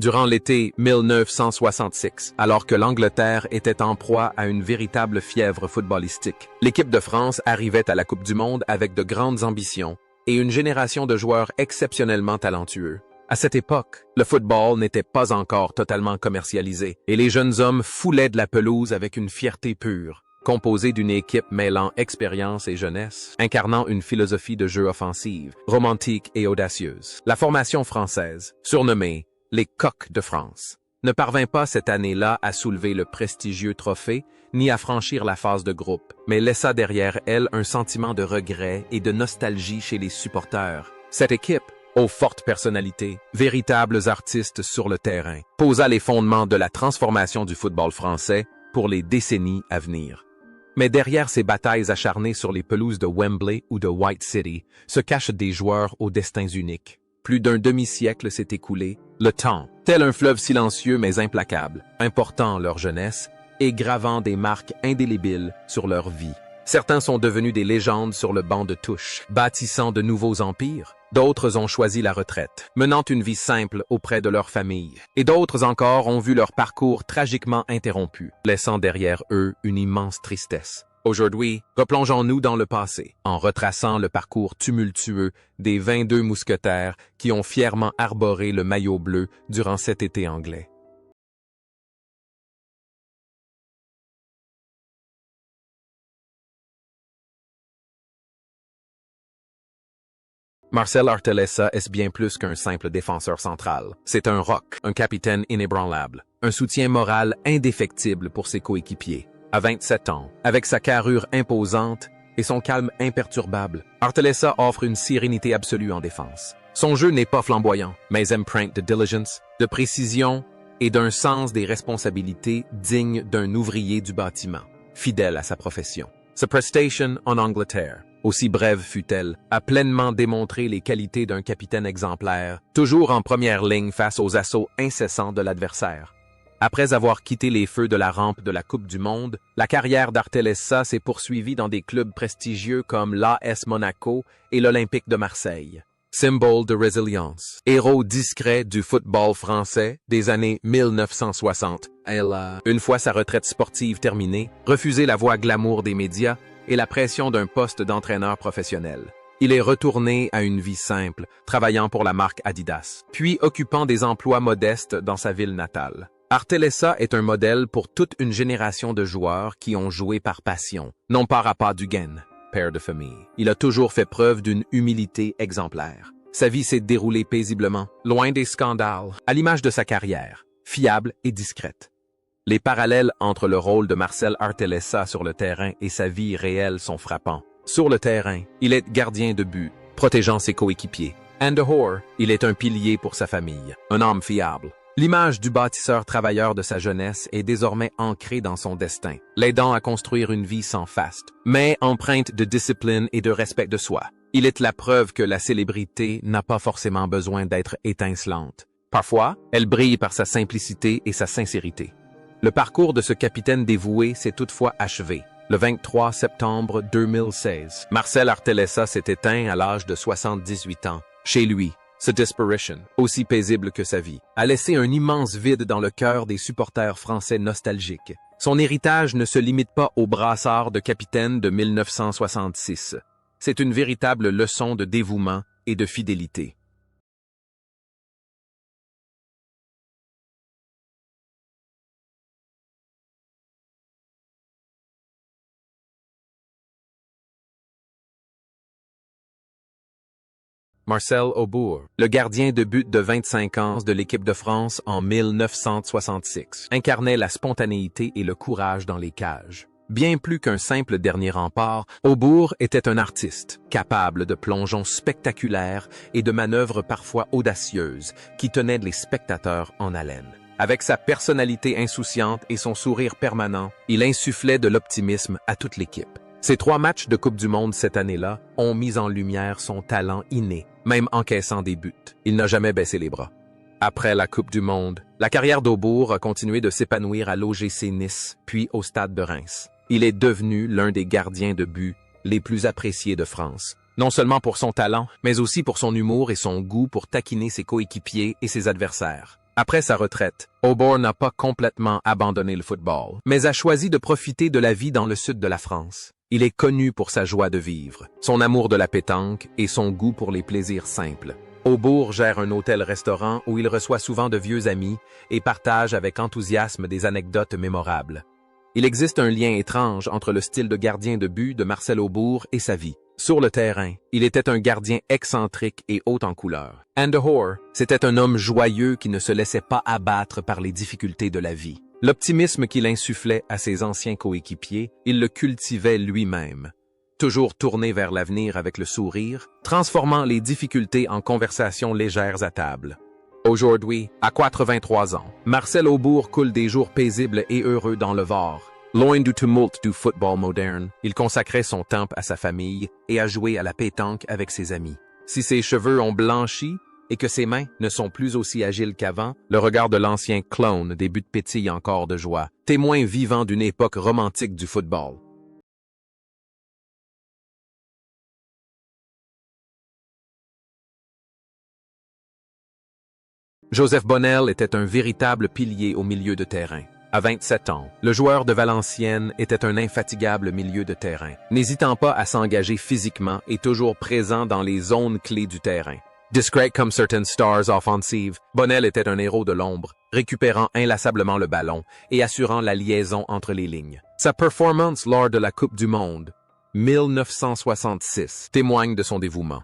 Durant l'été 1966, alors que l'Angleterre était en proie à une véritable fièvre footballistique, l'équipe de France arrivait à la Coupe du Monde avec de grandes ambitions et une génération de joueurs exceptionnellement talentueux. À cette époque, le football n'était pas encore totalement commercialisé et les jeunes hommes foulaient de la pelouse avec une fierté pure, composée d'une équipe mêlant expérience et jeunesse, incarnant une philosophie de jeu offensive, romantique et audacieuse. La formation française, surnommée les Coqs de France, ne parvint pas cette année-là à soulever le prestigieux trophée ni à franchir la phase de groupe, mais laissa derrière elle un sentiment de regret et de nostalgie chez les supporters. Cette équipe, aux fortes personnalités, véritables artistes sur le terrain, posa les fondements de la transformation du football français pour les décennies à venir. Mais derrière ces batailles acharnées sur les pelouses de Wembley ou de White City se cachent des joueurs aux destins uniques. Plus d'un demi-siècle s'est écoulé, le temps, tel un fleuve silencieux mais implacable, important leur jeunesse et gravant des marques indélébiles sur leur vie. Certains sont devenus des légendes sur le banc de touche, bâtissant de nouveaux empires. D'autres ont choisi la retraite, menant une vie simple auprès de leur famille. Et d'autres encore ont vu leur parcours tragiquement interrompu, laissant derrière eux une immense tristesse. Aujourd'hui, replongeons-nous dans le passé, en retraçant le parcours tumultueux des 22 mousquetaires qui ont fièrement arboré le maillot bleu durant cet été anglais. Marcel Artellessa est bien plus qu'un simple défenseur central. C'est un roc, un capitaine inébranlable, un soutien moral indéfectible pour ses coéquipiers. À 27 ans, avec sa carrure imposante et son calme imperturbable, Artellessa offre une sérénité absolue en défense. Son jeu n'est pas flamboyant, mais empreint de diligence, de précision et d'un sens des responsabilités digne d'un ouvrier du bâtiment, fidèle à sa profession. Sa prestation en Angleterre, aussi brève fut-elle, a pleinement démontré les qualités d'un capitaine exemplaire, toujours en première ligne face aux assauts incessants de l'adversaire. Après avoir quitté les feux de la rampe de la Coupe du Monde, la carrière d'Artellessa s'est poursuivie dans des clubs prestigieux comme l'AS Monaco et l'Olympique de Marseille. Symbole de résilience, héros discret du football français des années 1960, elle a, une fois sa retraite sportive terminée, refusé la voie glamour des médias et la pression d'un poste d'entraîneur professionnel. Il est retourné à une vie simple, travaillant pour la marque Adidas, puis occupant des emplois modestes dans sa ville natale. Artellessa est un modèle pour toute une génération de joueurs qui ont joué par passion, non par appât du gain, père de famille. Il a toujours fait preuve d'une humilité exemplaire. Sa vie s'est déroulée paisiblement, loin des scandales, à l'image de sa carrière, fiable et discrète. Les parallèles entre le rôle de Marcel Artellessa sur le terrain et sa vie réelle sont frappants. Sur le terrain, il est gardien de but, protégeant ses coéquipiers. And dehors, il est un pilier pour sa famille, un homme fiable. L'image du bâtisseur travailleur de sa jeunesse est désormais ancrée dans son destin, l'aidant à construire une vie sans faste, mais empreinte de discipline et de respect de soi. Il est la preuve que la célébrité n'a pas forcément besoin d'être étincelante. Parfois, elle brille par sa simplicité et sa sincérité. Le parcours de ce capitaine dévoué s'est toutefois achevé. Le 23 septembre 2016, Marcel Artellessa s'est éteint à l'âge de 78 ans, chez lui. Ce disparition, aussi paisible que sa vie, a laissé un immense vide dans le cœur des supporters français nostalgiques. Son héritage ne se limite pas au brassard de capitaine de 1966. C'est une véritable leçon de dévouement et de fidélité. Marcel Aubour, le gardien de but de 25 ans de l'équipe de France en 1966, incarnait la spontanéité et le courage dans les cages. Bien plus qu'un simple dernier rempart, Aubour était un artiste, capable de plongeons spectaculaires et de manœuvres parfois audacieuses qui tenaient les spectateurs en haleine. Avec sa personnalité insouciante et son sourire permanent, il insufflait de l'optimisme à toute l'équipe. Ces 3 matchs de Coupe du Monde cette année-là ont mis en lumière son talent inné, même encaissant des buts. Il n'a jamais baissé les bras. Après la Coupe du Monde, la carrière d'Aubour a continué de s'épanouir à l'OGC Nice, puis au Stade de Reims. Il est devenu l'un des gardiens de but les plus appréciés de France. Non seulement pour son talent, mais aussi pour son humour et son goût pour taquiner ses coéquipiers et ses adversaires. Après sa retraite, Aubour n'a pas complètement abandonné le football, mais a choisi de profiter de la vie dans le sud de la France. Il est connu pour sa joie de vivre, son amour de la pétanque et son goût pour les plaisirs simples. Aubour gère un hôtel-restaurant où il reçoit souvent de vieux amis et partage avec enthousiasme des anecdotes mémorables. Il existe un lien étrange entre le style de gardien de but de Marcel Aubour et sa vie. Sur le terrain, il était un gardien excentrique et haut en couleur. And Hoare, c'était un homme joyeux qui ne se laissait pas abattre par les difficultés de la vie. L'optimisme qu'il insufflait à ses anciens coéquipiers, il le cultivait lui-même. Toujours tourné vers l'avenir avec le sourire, transformant les difficultés en conversations légères à table. Aujourd'hui, à 83 ans, Marcel Aubour coule des jours paisibles et heureux dans le Var. Loin du tumulte du football moderne, il consacrait son temps à sa famille et à jouer à la pétanque avec ses amis. Si ses cheveux ont blanchi et que ses mains ne sont plus aussi agiles qu'avant, le regard de l'ancien clone débute pétille encore de joie, témoin vivant d'une époque romantique du football. Joseph Bonnel était un véritable pilier au milieu de terrain. À 27 ans, le joueur de Valenciennes était un infatigable milieu de terrain, n'hésitant pas à s'engager physiquement et toujours présent dans les zones clés du terrain. Discret comme certaines stars offensives, Bonnel était un héros de l'ombre, récupérant inlassablement le ballon et assurant la liaison entre les lignes. Sa performance lors de la Coupe du Monde, 1966, témoigne de son dévouement.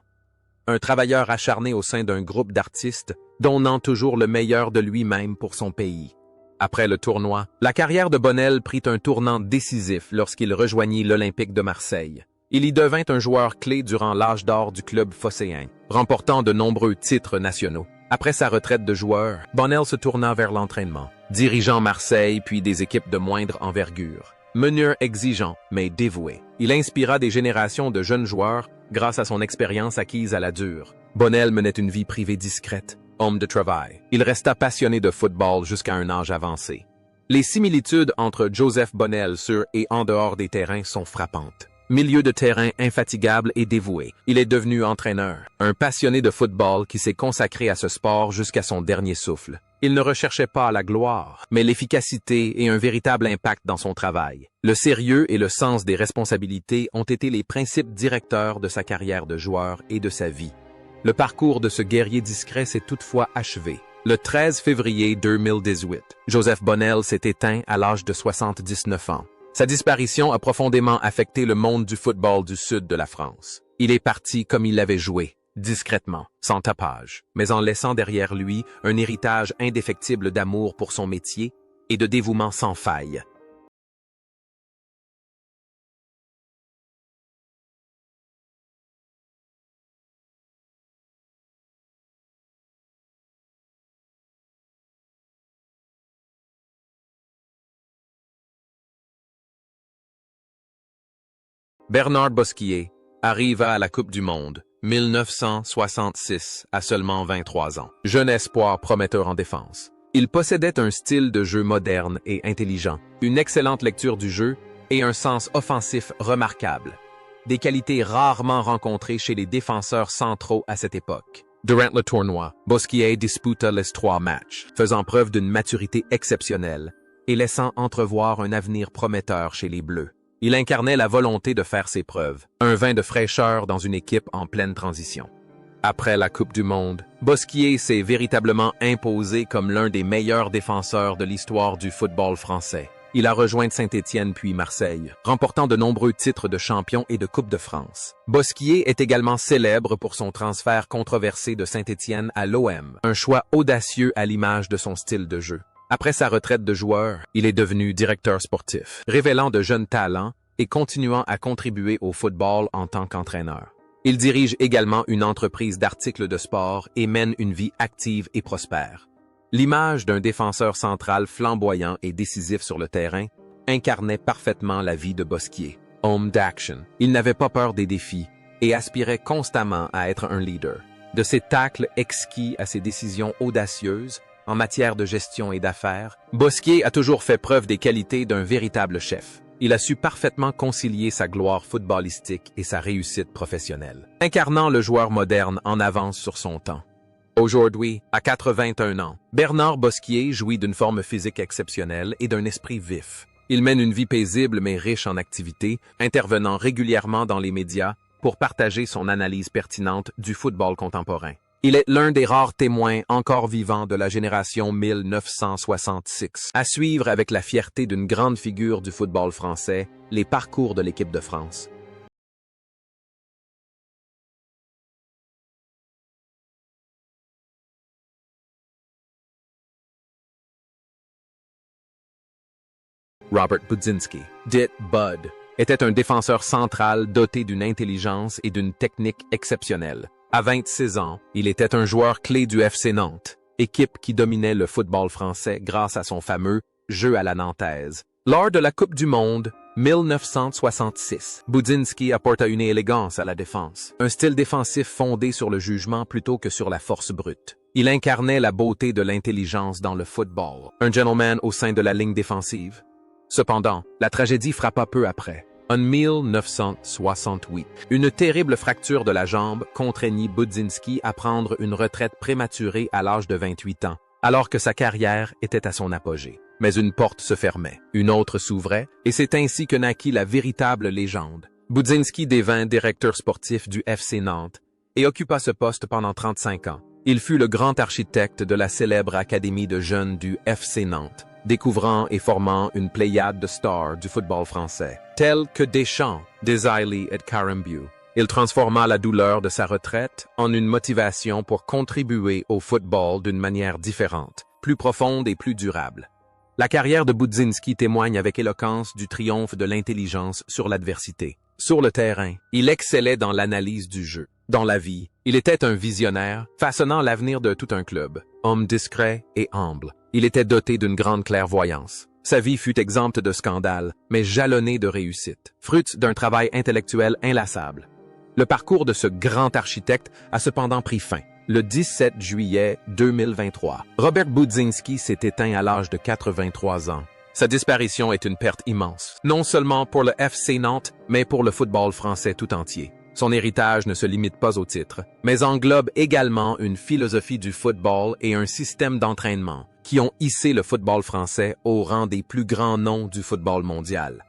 Un travailleur acharné au sein d'un groupe d'artistes, donnant toujours le meilleur de lui-même pour son pays. Après le tournoi, la carrière de Bonnel prit un tournant décisif lorsqu'il rejoignit l'Olympique de Marseille. Il y devint un joueur clé durant l'âge d'or du club phocéen, remportant de nombreux titres nationaux. Après sa retraite de joueur, Bonnel se tourna vers l'entraînement, dirigeant Marseille puis des équipes de moindre envergure. Meneur exigeant, mais dévoué. Il inspira des générations de jeunes joueurs grâce à son expérience acquise à la dure. Bonnel menait une vie privée discrète, homme de travail. Il resta passionné de football jusqu'à un âge avancé. Les similitudes entre Joseph Bonnel sur et en dehors des terrains sont frappantes. Milieu de terrain infatigable et dévoué, il est devenu entraîneur, un passionné de football qui s'est consacré à ce sport jusqu'à son dernier souffle. Il ne recherchait pas la gloire, mais l'efficacité et un véritable impact dans son travail. Le sérieux et le sens des responsabilités ont été les principes directeurs de sa carrière de joueur et de sa vie. Le parcours de ce guerrier discret s'est toutefois achevé. Le 13 février 2018, Joseph Bonnel s'est éteint à l'âge de 79 ans. Sa disparition a profondément affecté le monde du football du sud de la France. Il est parti comme il l'avait joué, discrètement, sans tapage, mais en laissant derrière lui un héritage indéfectible d'amour pour son métier et de dévouement sans faille. Bernard Bosquier arriva à la Coupe du Monde, 1966, à seulement 23 ans. Jeune espoir prometteur en défense. Il possédait un style de jeu moderne et intelligent, une excellente lecture du jeu et un sens offensif remarquable. Des qualités rarement rencontrées chez les défenseurs centraux à cette époque. Durant le tournoi, Bosquier disputa les 3 matchs, faisant preuve d'une maturité exceptionnelle et laissant entrevoir un avenir prometteur chez les Bleus. Il incarnait la volonté de faire ses preuves, un vin de fraîcheur dans une équipe en pleine transition. Après la Coupe du Monde, Bosquier s'est véritablement imposé comme l'un des meilleurs défenseurs de l'histoire du football français. Il a rejoint Saint-Étienne puis Marseille, remportant de nombreux titres de champion et de Coupe de France. Bosquier est également célèbre pour son transfert controversé de Saint-Étienne à l'OM, un choix audacieux à l'image de son style de jeu. Après sa retraite de joueur, il est devenu directeur sportif, révélant de jeunes talents et continuant à contribuer au football en tant qu'entraîneur. Il dirige également une entreprise d'articles de sport et mène une vie active et prospère. L'image d'un défenseur central flamboyant et décisif sur le terrain incarnait parfaitement la vie de Bosquier. Homme d'action, il n'avait pas peur des défis et aspirait constamment à être un leader. De ses tacles exquis à ses décisions audacieuses, en matière de gestion et d'affaires, Bosquier a toujours fait preuve des qualités d'un véritable chef. Il a su parfaitement concilier sa gloire footballistique et sa réussite professionnelle, incarnant le joueur moderne en avance sur son temps. Aujourd'hui, à 81 ans, Bernard Bosquier jouit d'une forme physique exceptionnelle et d'un esprit vif. Il mène une vie paisible mais riche en activités, intervenant régulièrement dans les médias pour partager son analyse pertinente du football contemporain. Il est l'un des rares témoins encore vivants de la génération 1966, à suivre avec la fierté d'une grande figure du football français, les parcours de l'équipe de France. Robert Budzinski, dit Bud, était un défenseur central doté d'une intelligence et d'une technique exceptionnelle. À 26 ans, il était un joueur clé du FC Nantes, équipe qui dominait le football français grâce à son fameux jeu à la nantaise. Lors de la Coupe du Monde 1966, Budzinski apporta une élégance à la défense, un style défensif fondé sur le jugement plutôt que sur la force brute. Il incarnait la beauté de l'intelligence dans le football, un gentleman au sein de la ligne défensive. Cependant, la tragédie frappa peu après. En 1968, une terrible fracture de la jambe contraignit Budzinski à prendre une retraite prématurée à l'âge de 28 ans, alors que sa carrière était à son apogée. Mais une porte se fermait, une autre s'ouvrait, et c'est ainsi que naquit la véritable légende. Budzinski devint directeur sportif du FC Nantes et occupa ce poste pendant 35 ans. Il fut le grand architecte de la célèbre académie de jeunes du FC Nantes, découvrant et formant une pléiade de stars du football français, tels que Deschamps, Desailly et Karembeu. Il transforma la douleur de sa retraite en une motivation pour contribuer au football d'une manière différente, plus profonde et plus durable. La carrière de Budzinski témoigne avec éloquence du triomphe de l'intelligence sur l'adversité. Sur le terrain, il excellait dans l'analyse du jeu. Dans la vie, il était un visionnaire, façonnant l'avenir de tout un club. Homme discret et humble, il était doté d'une grande clairvoyance. Sa vie fut exempte de scandales, mais jalonnée de réussites, fruit d'un travail intellectuel inlassable. Le parcours de ce grand architecte a cependant pris fin. Le 17 juillet 2023, Robert Budzinski s'est éteint à l'âge de 83 ans. Sa disparition est une perte immense, non seulement pour le FC Nantes, mais pour le football français tout entier. Son héritage ne se limite pas au titre, mais englobe également une philosophie du football et un système d'entraînement qui ont hissé le football français au rang des plus grands noms du football mondial.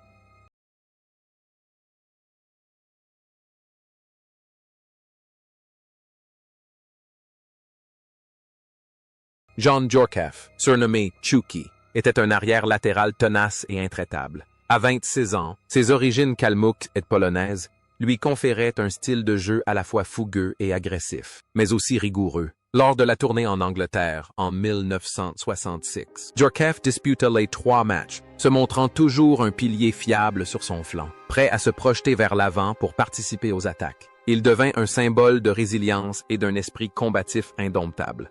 John Djorkaeff, surnommé Chucky, était un arrière latéral tenace et intraitable. À 26 ans, ses origines kalmouks et polonaises lui conféraient un style de jeu à la fois fougueux et agressif, mais aussi rigoureux. Lors de la tournée en Angleterre, en 1966, Djorkaeff disputa les 3 matchs, se montrant toujours un pilier fiable sur son flanc, prêt à se projeter vers l'avant pour participer aux attaques. Il devint un symbole de résilience et d'un esprit combatif indomptable.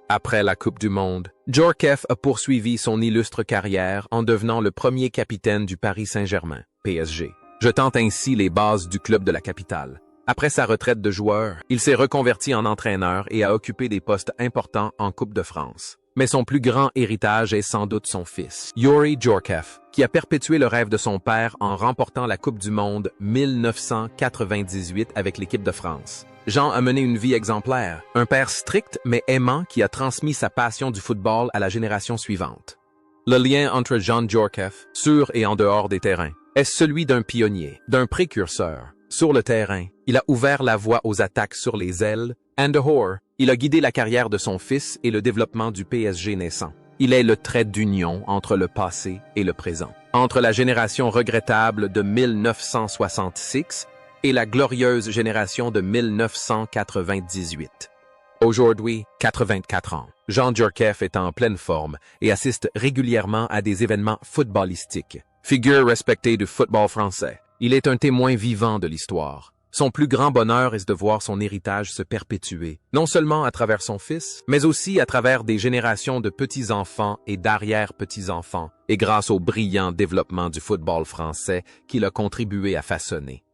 Après la Coupe du Monde, Djorkaeff a poursuivi son illustre carrière en devenant le premier capitaine du Paris Saint-Germain, PSG, jetant ainsi les bases du club de la capitale. Après sa retraite de joueur, il s'est reconverti en entraîneur et a occupé des postes importants en Coupe de France. Mais son plus grand héritage est sans doute son fils, Youri Djorkaeff, qui a perpétué le rêve de son père en remportant la Coupe du Monde 1998 avec l'équipe de France. Jean a mené une vie exemplaire, un père strict mais aimant qui a transmis sa passion du football à la génération suivante. Le lien entre John Djorkaeff, sur et en dehors des terrains, est celui d'un pionnier, d'un précurseur. Sur le terrain, il a ouvert la voie aux attaques sur les ailes, and Hoare, il a guidé la carrière de son fils et le développement du PSG naissant. Il est le trait d'union entre le passé et le présent, entre la génération regrettable de 1966 et la glorieuse génération de 1998. Aujourd'hui, 84 ans, Jean Djorkaeff est en pleine forme et assiste régulièrement à des événements footballistiques. Figure respectée du football français, il est un témoin vivant de l'histoire. Son plus grand bonheur est de voir son héritage se perpétuer, non seulement à travers son fils, mais aussi à travers des générations de petits-enfants et d'arrière-petits-enfants, et grâce au brillant développement du football français qu'il a contribué à façonner.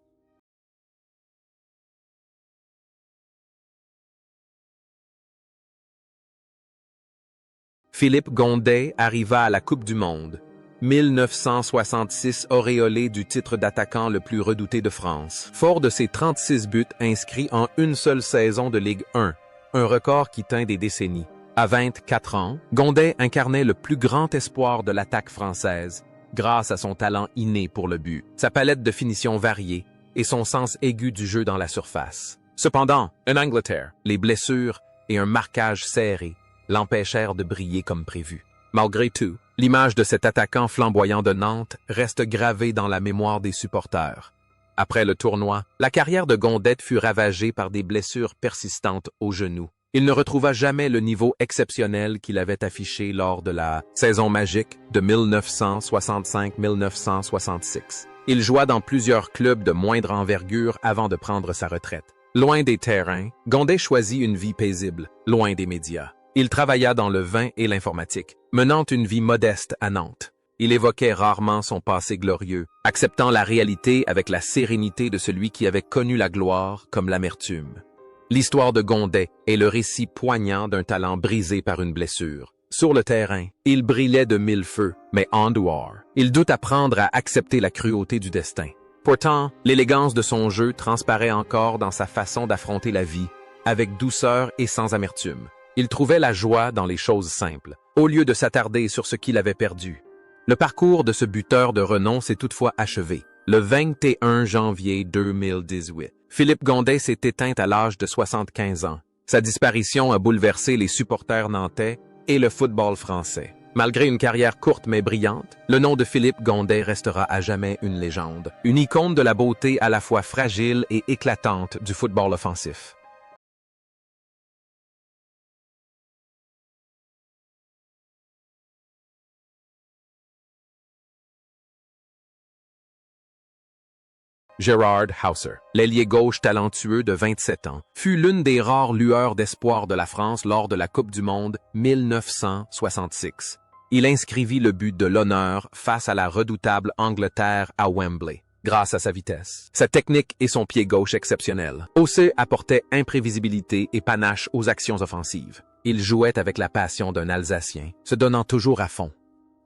Philippe Gondet arriva à la Coupe du Monde 1966 auréolé du titre d'attaquant le plus redouté de France. Fort de ses 36 buts inscrits en une seule saison de Ligue 1, un record qui tint des décennies. À 24 ans, Gondet incarnait le plus grand espoir de l'attaque française, grâce à son talent inné pour le but, sa palette de finitions variée et son sens aigu du jeu dans la surface. Cependant, en Angleterre, les blessures et un marquage serré l'empêchèrent de briller comme prévu. Malgré tout, l'image de cet attaquant flamboyant de Nantes reste gravée dans la mémoire des supporters. Après le tournoi, la carrière de Gondet fut ravagée par des blessures persistantes au genou. Il ne retrouva jamais le niveau exceptionnel qu'il avait affiché lors de la saison magique de 1965-1966. Il joua dans plusieurs clubs de moindre envergure avant de prendre sa retraite. Loin des terrains, Gondet choisit une vie paisible, loin des médias. Il travailla dans le vin et l'informatique, menant une vie modeste à Nantes. Il évoquait rarement son passé glorieux, acceptant la réalité avec la sérénité de celui qui avait connu la gloire comme l'amertume. L'histoire de Gondet est le récit poignant d'un talent brisé par une blessure. Sur le terrain, il brillait de mille feux, mais en dehors, il dut apprendre à accepter la cruauté du destin. Pourtant, l'élégance de son jeu transparaît encore dans sa façon d'affronter la vie, avec douceur et sans amertume. Il trouvait la joie dans les choses simples, au lieu de s'attarder sur ce qu'il avait perdu. Le parcours de ce buteur de renom s'est toutefois achevé. Le 21 janvier 2018, Philippe Gondet s'est éteint à l'âge de 75 ans. Sa disparition a bouleversé les supporters nantais et le football français. Malgré une carrière courte mais brillante, le nom de Philippe Gondet restera à jamais une légende, une icône de la beauté à la fois fragile et éclatante du football offensif. Gerard Hauser, l'ailier gauche talentueux de 27 ans, fut l'une des rares lueurs d'espoir de la France lors de la Coupe du Monde 1966. Il inscrivit le but de l'honneur face à la redoutable Angleterre à Wembley, grâce à sa vitesse, sa technique et son pied gauche exceptionnel. Hauser apportait imprévisibilité et panache aux actions offensives. Il jouait avec la passion d'un Alsacien, se donnant toujours à fond.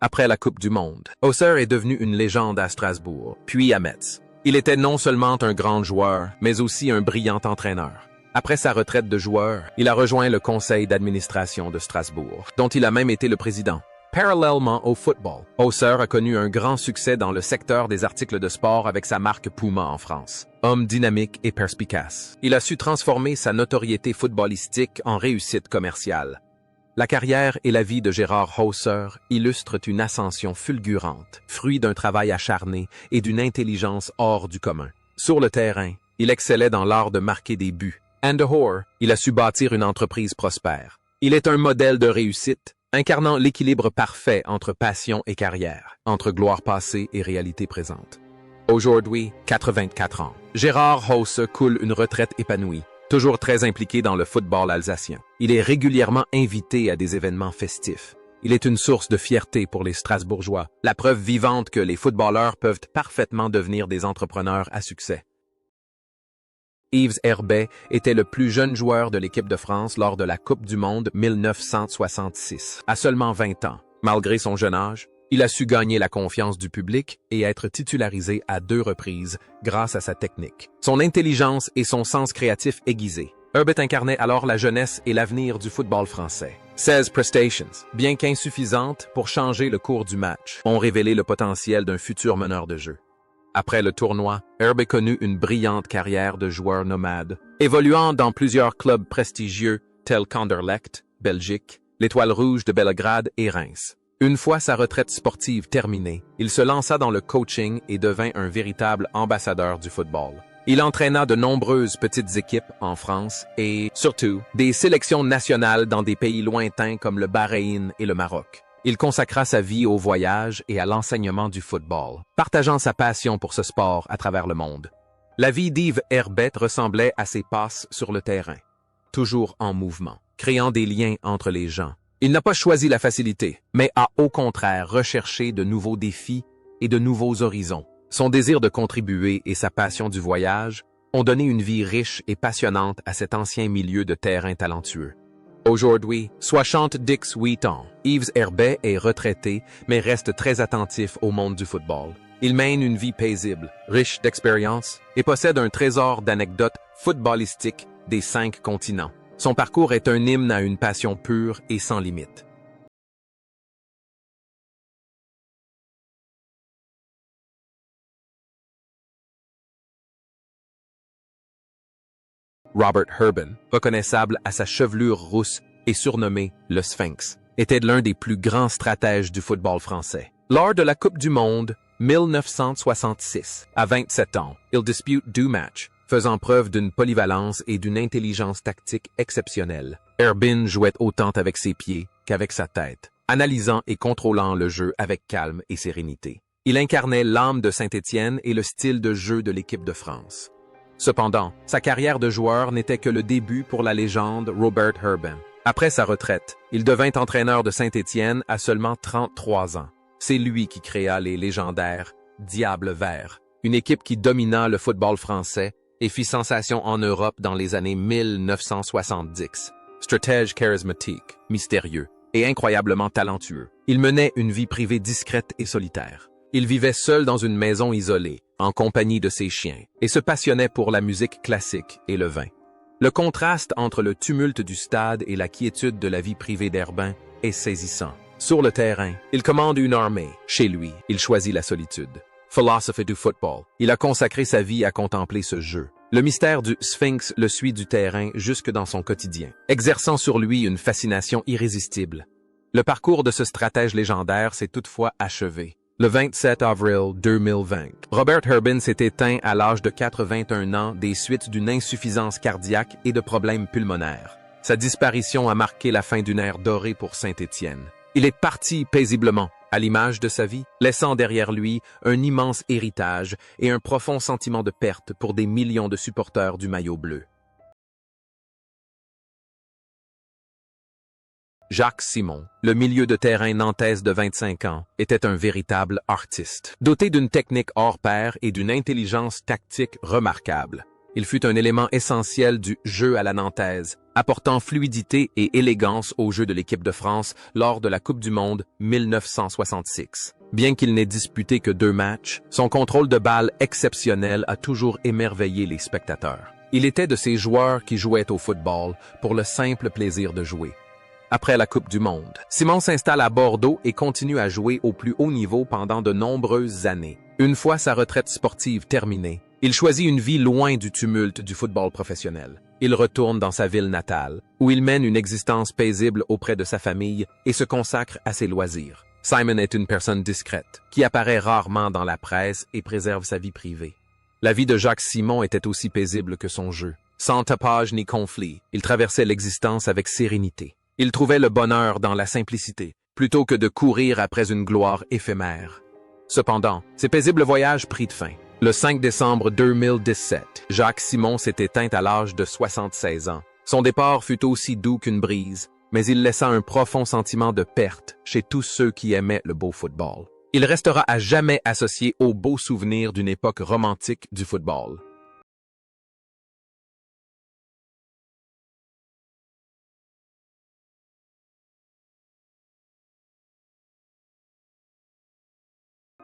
Après la Coupe du Monde, Hauser est devenu une légende à Strasbourg, puis à Metz. Il était non seulement un grand joueur, mais aussi un brillant entraîneur. Après sa retraite de joueur, il a rejoint le conseil d'administration de Strasbourg, dont il a même été le président. Parallèlement au football, Hauser a connu un grand succès dans le secteur des articles de sport avec sa marque Puma en France. Homme dynamique et perspicace, il a su transformer sa notoriété footballistique en réussite commerciale. La carrière et la vie de Gerard Hauser illustrent une ascension fulgurante, fruit d'un travail acharné et d'une intelligence hors du commun. Sur le terrain, il excellait dans l'art de marquer des buts. And dehors, il a su bâtir une entreprise prospère. Il est un modèle de réussite, incarnant l'équilibre parfait entre passion et carrière, entre gloire passée et réalité présente. Aujourd'hui, 84 ans, Gerard Hauser coule une retraite épanouie. Toujours très impliqué dans le football alsacien. Il est régulièrement invité à des événements festifs. Il est une source de fierté pour les Strasbourgeois, la preuve vivante que les footballeurs peuvent parfaitement devenir des entrepreneurs à succès. Yves Herbet était le plus jeune joueur de l'équipe de France lors de la Coupe du Monde 1966. À seulement 20 ans, malgré son jeune âge, il a su gagner la confiance du public et être titularisé à 2 reprises grâce à sa technique, son intelligence et son sens créatif aiguisé. Herbet incarnait alors la jeunesse et l'avenir du football français. 16 prestations, bien qu'insuffisantes pour changer le cours du match, ont révélé le potentiel d'un futur meneur de jeu. Après le tournoi, Herbet connut une brillante carrière de joueur nomade, évoluant dans plusieurs clubs prestigieux tels qu'Anderlecht, Belgique, l'Étoile Rouge de Belgrade et Reims. Une fois sa retraite sportive terminée, il se lança dans le coaching et devint un véritable ambassadeur du football. Il entraîna de nombreuses petites équipes en France et, surtout, des sélections nationales dans des pays lointains comme le Bahreïn et le Maroc. Il consacra sa vie au voyage et à l'enseignement du football, partageant sa passion pour ce sport à travers le monde. La vie d'Yves Herbet ressemblait à ses passes sur le terrain, toujours en mouvement, créant des liens entre les gens. Il n'a pas choisi la facilité, mais a au contraire recherché de nouveaux défis et de nouveaux horizons. Son désir de contribuer et sa passion du voyage ont donné une vie riche et passionnante à cet ancien milieu de terrain talentueux. Aujourd'hui, 78 ans, Yves Herbet est retraité, mais reste très attentif au monde du football. Il mène une vie paisible, riche d'expériences et possède un trésor d'anecdotes footballistiques des 5 continents. Son parcours est un hymne à une passion pure et sans limite. Robert Urban, reconnaissable à sa chevelure rousse et surnommé le Sphinx, était l'un des plus grands stratèges du football français. Lors de la Coupe du Monde 1966, à 27 ans, il dispute 2 matchs, faisant preuve d'une polyvalence et d'une intelligence tactique exceptionnelle. Urban jouait autant avec ses pieds qu'avec sa tête, analysant et contrôlant le jeu avec calme et sérénité. Il incarnait l'âme de Saint-Étienne et le style de jeu de l'équipe de France. Cependant, sa carrière de joueur n'était que le début pour la légende Robert Urban. Après sa retraite, il devint entraîneur de Saint-Étienne à seulement 33 ans. C'est lui qui créa les légendaires Diables Verts, une équipe qui domina le football français et fit sensation en Europe dans les années 1970. Stratège charismatique, mystérieux et incroyablement talentueux, il menait une vie privée discrète et solitaire. Il vivait seul dans une maison isolée, en compagnie de ses chiens, et se passionnait pour la musique classique et le vin. Le contraste entre le tumulte du stade et la quiétude de la vie privée d'Urban est saisissant. Sur le terrain, il commande une armée. Chez lui, il choisit la solitude. Philosophe du football, il a consacré sa vie à contempler ce jeu. Le mystère du Sphinx le suit du terrain jusque dans son quotidien, exerçant sur lui une fascination irrésistible. Le parcours de ce stratège légendaire s'est toutefois achevé. Le 27 avril 2020, Robert Urban s'est éteint à l'âge de 81 ans des suites d'une insuffisance cardiaque et de problèmes pulmonaires. Sa disparition a marqué la fin d'une ère dorée pour Saint-Étienne. Il est parti paisiblement, à l'image de sa vie, laissant derrière lui un immense héritage et un profond sentiment de perte pour des millions de supporters du maillot bleu. Jacques Simon, le milieu de terrain nantaise de 25 ans, était un véritable artiste. Doté d'une technique hors pair et d'une intelligence tactique remarquable, il fut un élément essentiel du jeu à la nantaise, apportant fluidité et élégance au jeu de l'équipe de France lors de la Coupe du Monde 1966. Bien qu'il n'ait disputé que 2 matchs, son contrôle de balle exceptionnel a toujours émerveillé les spectateurs. Il était de ces joueurs qui jouaient au football pour le simple plaisir de jouer. Après la Coupe du Monde, Simon s'installe à Bordeaux et continue à jouer au plus haut niveau pendant de nombreuses années. Une fois sa retraite sportive terminée, il choisit une vie loin du tumulte du football professionnel. Il retourne dans sa ville natale, où il mène une existence paisible auprès de sa famille et se consacre à ses loisirs. Simon est une personne discrète, qui apparaît rarement dans la presse et préserve sa vie privée. La vie de Jacques Simon était aussi paisible que son jeu. Sans tapage ni conflit, il traversait l'existence avec sérénité. Il trouvait le bonheur dans la simplicité, plutôt que de courir après une gloire éphémère. Cependant, ses paisibles voyages prirent fin. Le 5 décembre 2017, Jacques Simon s'est éteint à l'âge de 76 ans. Son départ fut aussi doux qu'une brise, mais il laissa un profond sentiment de perte chez tous ceux qui aimaient le beau football. Il restera à jamais associé aux beaux souvenirs d'une époque romantique du football.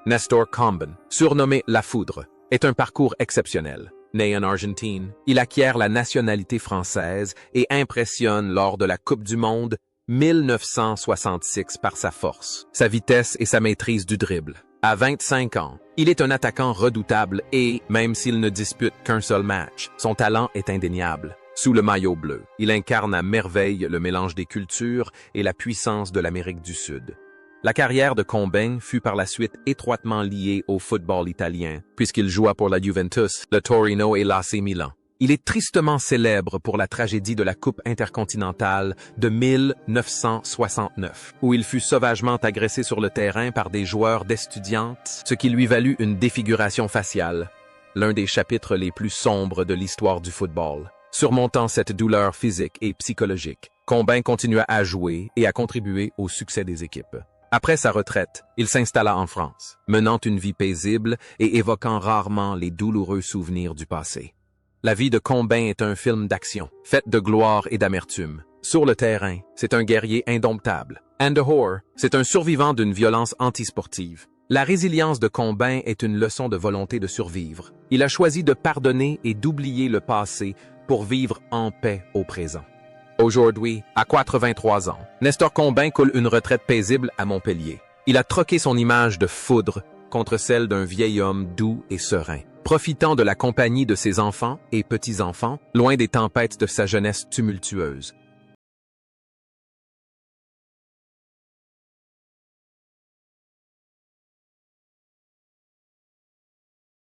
Nestor Kamben, surnommé La Foudre, est un parcours exceptionnel. Né en Argentine, il acquiert la nationalité française et impressionne lors de la Coupe du Monde 1966 par sa force, sa vitesse et sa maîtrise du dribble. À 25 ans, il est un attaquant redoutable et, même s'il ne dispute qu'un seul match, son talent est indéniable. Sous le maillot bleu, il incarne à merveille le mélange des cultures et la puissance de l'Amérique du Sud. La carrière de Kamben fut par la suite étroitement liée au football italien, puisqu'il joua pour la Juventus, le Torino et l'AC Milan. Il est tristement célèbre pour la tragédie de la Coupe intercontinentale de 1969, où il fut sauvagement agressé sur le terrain par des joueurs d'Estudiantes, ce qui lui valut une défiguration faciale, l'un des chapitres les plus sombres de l'histoire du football. Surmontant cette douleur physique et psychologique, Kamben continua à jouer et à contribuer au succès des équipes. Après sa retraite, il s'installa en France, menant une vie paisible et évoquant rarement les douloureux souvenirs du passé. La vie de Kamben est un film d'action, fait de gloire et d'amertume. Sur le terrain, c'est un guerrier indomptable. And the Whore, c'est un survivant d'une violence antisportive. La résilience de Kamben est une leçon de volonté de survivre. Il a choisi de pardonner et d'oublier le passé pour vivre en paix au présent. Aujourd'hui, à 83 ans, Nestor Combin coule une retraite paisible à Montpellier. Il a troqué son image de foudre contre celle d'un vieil homme doux et serein, profitant de la compagnie de ses enfants et petits-enfants, loin des tempêtes de sa jeunesse tumultueuse.